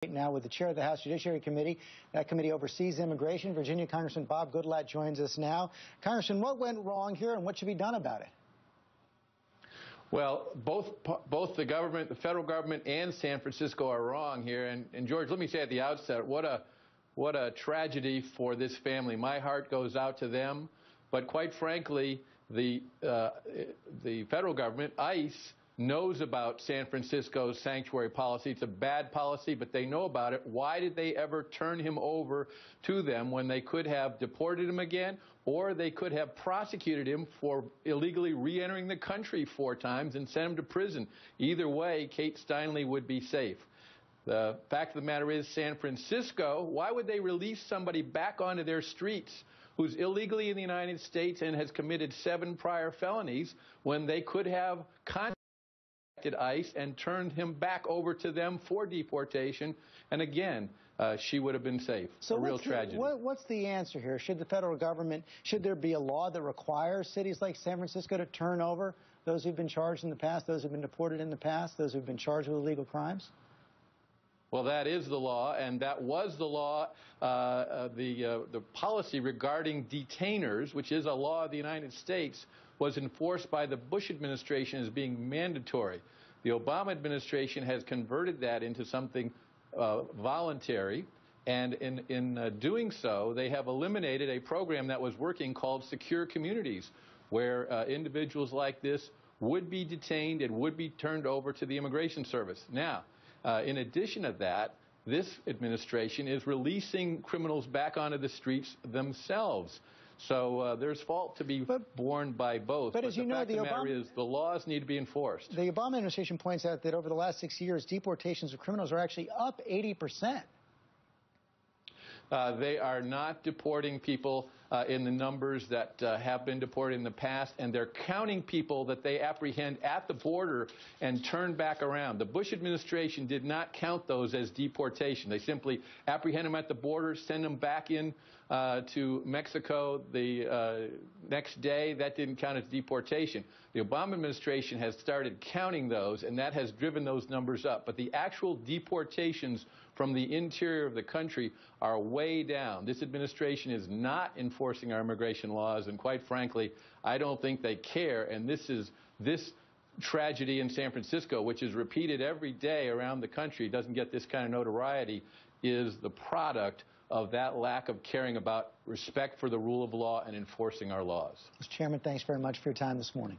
Now with the chair of the House Judiciary Committee. That committee oversees immigration. Virginia Congressman Bob Goodlatte joins us now. Congressman, what went wrong here and what should be done about it? Well, both the government, the federal government, and San Francisco are wrong here. And George, let me say at the outset, what a tragedy for this family. My heart goes out to them. But quite frankly, the federal government, ICE, knows about San Francisco's sanctuary policy. It's a bad policy, but they know about it. Why did they ever turn him over to them when they could have deported him again, or they could have prosecuted him for illegally re-entering the country 4 times and sent him to prison? Either way, Kate Steinle would be safe. The fact of the matter is, San Francisco, why would they release somebody back onto their streets who's illegally in the United States and has committed 7 prior felonies when they could have contacted ICE and turned him back over to them for deportation? And again, she would have been safe. So a real tragedy. What's the answer here? Should the federal government, should there be a law that requires cities like San Francisco to turn over those who've been charged in the past, those who've been deported in the past, those who've been charged with illegal crimes? Well, that is the law, and that was the law, the policy regarding detainers, which is a law of the United States, was enforced by the Bush administration as being mandatory. The Obama administration has converted that into something voluntary, and in doing so, they have eliminated a program that was working called Secure Communities, where individuals like this would be detained and would be turned over to the Immigration Service. Now, in addition to that, this administration is releasing criminals back onto the streets themselves. So there's fault to be borne by both. But as you know, the matter is the laws need to be enforced. The Obama administration points out that over the last 6 years, deportations of criminals are actually up 80%. They are not deporting people in the numbers that have been deported in the past, and they're counting people that they apprehend at the border and turn back around. The Bush administration did not count those as deportation. They simply apprehend them at the border, send them back in to Mexico the next day. That didn't count as deportation. The Obama administration has started counting those, and that has driven those numbers up. But the actual deportations from the interior of the country are way down. This administration is not enforcing our immigration laws, and quite frankly, I don't think they care. And this tragedy in San Francisco, which is repeated every day around the country, doesn't get this kind of notoriety, is the product of that lack of caring about respect for the rule of law and enforcing our laws. Mr. Chairman, thanks very much for your time this morning.